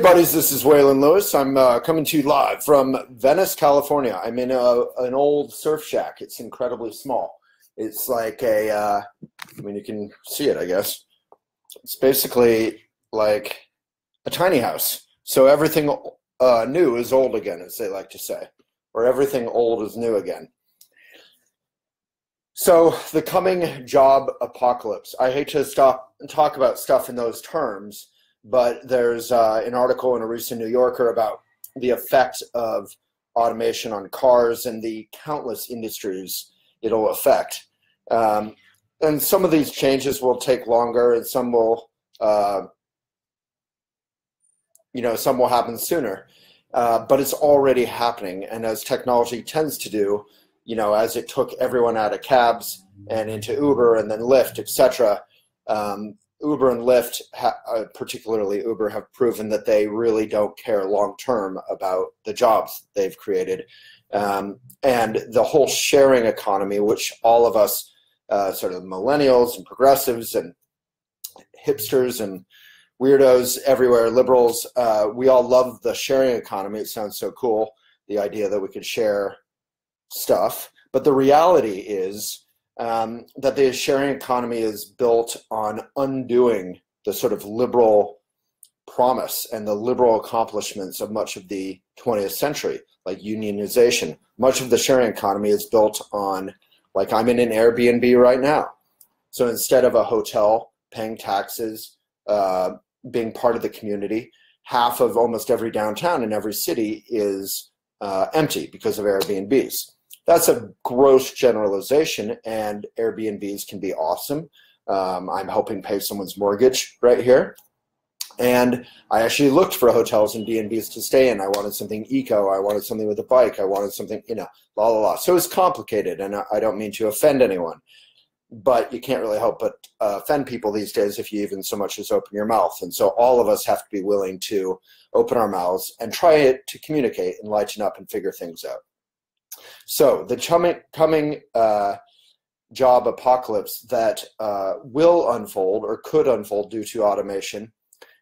buddies, this is Waylon Lewis. I'm coming to you live from Venice, California. I'm in an old surf shack. It's incredibly small. It's like I mean, you can see it, I guess. It's basically like a tiny house. So everything new is old again, as they like to say, or everything old is new again. So the coming job apocalypse. I hate to stop and talk about stuff in those terms, but there's an article in a recent New Yorker about the effect of automation on cars and the countless industries it'll affect. And some of these changes will take longer, and some will, some will happen sooner. But it's already happening, and as technology tends to do, as it took everyone out of cabs and into Uber and then Lyft, etc. Uber and Lyft, particularly Uber, have proven that they really don't care long-term about the jobs they've created. And the whole sharing economy, which all of us, sort of millennials and progressives and hipsters and weirdos everywhere, liberals, we all love the sharing economy. It sounds so cool, the idea that we could share stuff. But the reality is that the sharing economy is built on undoing the sort of liberal promise and the liberal accomplishments of much of the 20th century, like unionization. Much of the sharing economy is built on, like, I'm in an Airbnb right now. So instead of a hotel paying taxes, being part of the community, half of almost every downtown in every city is empty because of Airbnbs. That's a gross generalization, and Airbnbs can be awesome. I'm helping pay someone's mortgage right here. And I actually looked for hotels and B&Bs to stay in. I wanted something eco. I wanted something with a bike. I wanted something, la, la, la. So it's complicated, and I don't mean to offend anyone. But you can't really help but offend people these days if you even so much as open your mouth. And so all of us have to be willing to open our mouths and try to communicate and lighten up and figure things out. So the coming job apocalypse that will unfold or could unfold due to automation,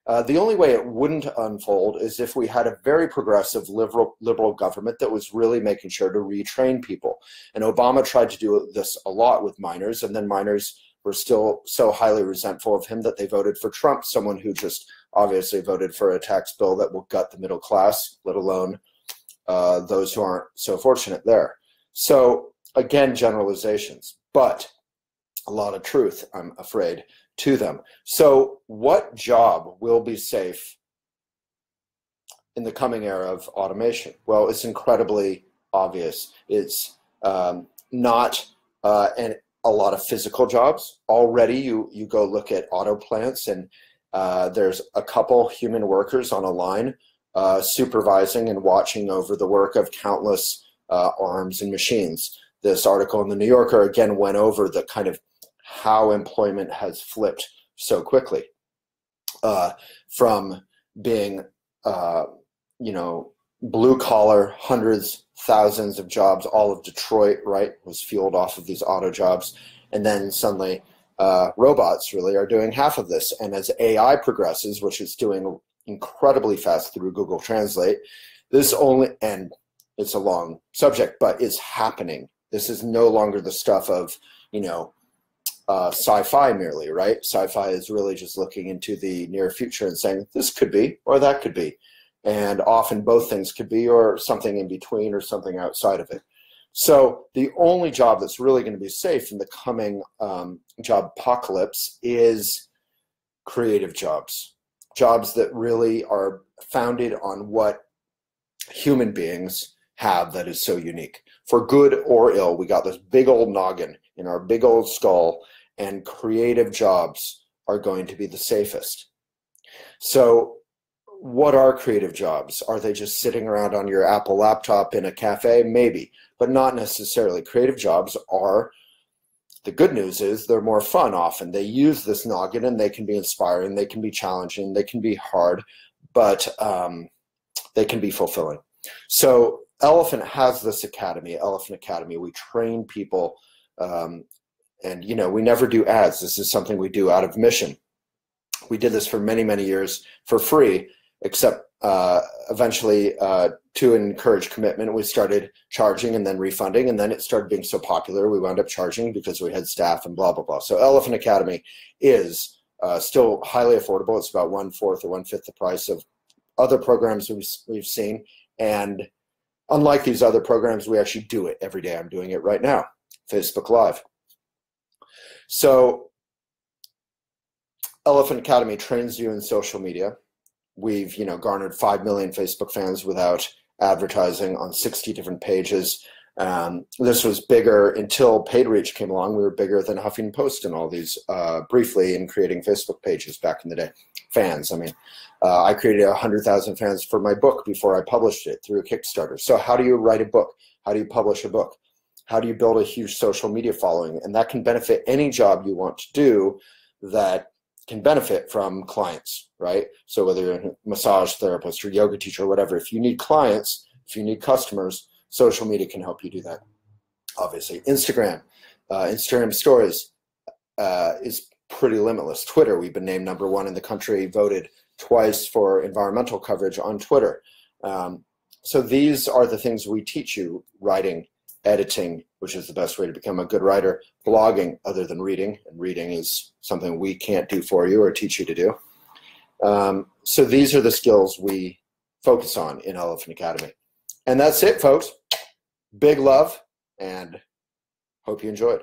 the only way it wouldn't unfold is if we had a very progressive liberal government that was really making sure to retrain people. And Obama tried to do this a lot with miners, and then miners were still so highly resentful of him that they voted for Trump, someone who just obviously voted for a tax bill that will gut the middle class, let alone those who aren't so fortunate there. So again, generalizations, but a lot of truth, I'm afraid, to them. So what job will be safe in the coming era of automation? Well, it's incredibly obvious. It's not a lot of physical jobs. Already you go look at auto plants, and there's a couple human workers on a line supervising and watching over the work of countless arms and machines. This article in the New Yorker again went over the kind of how employment has flipped so quickly from being, blue collar, hundreds, thousands of jobs. All of Detroit, right, was fueled off of these auto jobs. And then suddenly robots really are doing half of this. And as AI progresses, which is doing incredibly fast through Google Translate, this only, and it's a long subject, but it's happening. This is no longer the stuff of, sci-fi merely, right? Sci-fi is really just looking into the near future and saying, this could be, or that could be. And often both things could be, or something in between, or something outside of it. So the only job that's really going to be safe in the coming job apocalypse is creative jobs. Jobs that really are founded on what human beings have that is so unique. For good or ill, we got this big old noggin in our big old skull, and creative jobs are going to be the safest. So what are creative jobs? Are they just sitting around on your Apple laptop in a cafe? Maybe, but not necessarily. Creative jobs are, the good news is they're more fun often. They use this noggin, and they can be inspiring, they can be challenging, they can be hard, but they can be fulfilling. So Elephant has this academy, Elephant Academy. We train people, and we never do ads. This is something we do out of mission. We did this for many, many years for free, except eventually, to encourage commitment, we started charging and then refunding, and then it started being so popular we wound up charging because we had staff and blah, blah, blah. So Elephant Academy is still highly affordable. It's about 1/4 or 1/5 the price of other programs we've seen. And unlike these other programs, we actually do it every day. I'm doing it right now, Facebook Live. So Elephant Academy trains you in social media. We've, garnered 5 million Facebook fans without advertising on 60 different pages. This was bigger until paid reach came along. We were bigger than Huffington Post and all these briefly in creating Facebook pages back in the day. Fans, I mean, I created 100,000 fans for my book before I published it through a Kickstarter. So how do you write a book? How do you publish a book? How do you build a huge social media following? And that can benefit any job you want to do that can benefit from clients, right? So whether you're a massage therapist or yoga teacher or whatever, if you need clients, if you need customers, social media can help you do that. Obviously, Instagram stories is pretty limitless. Twitter, we've been named #1 in the country, voted twice for environmental coverage on Twitter. So these are the things we teach you: writing, editing, which is the best way to become a good writer, blogging, other than reading, and reading is something we can't do for you or teach you to do. So these are the skills we focus on in Elephant Academy. And that's it, folks. Big love, and hope you enjoyed.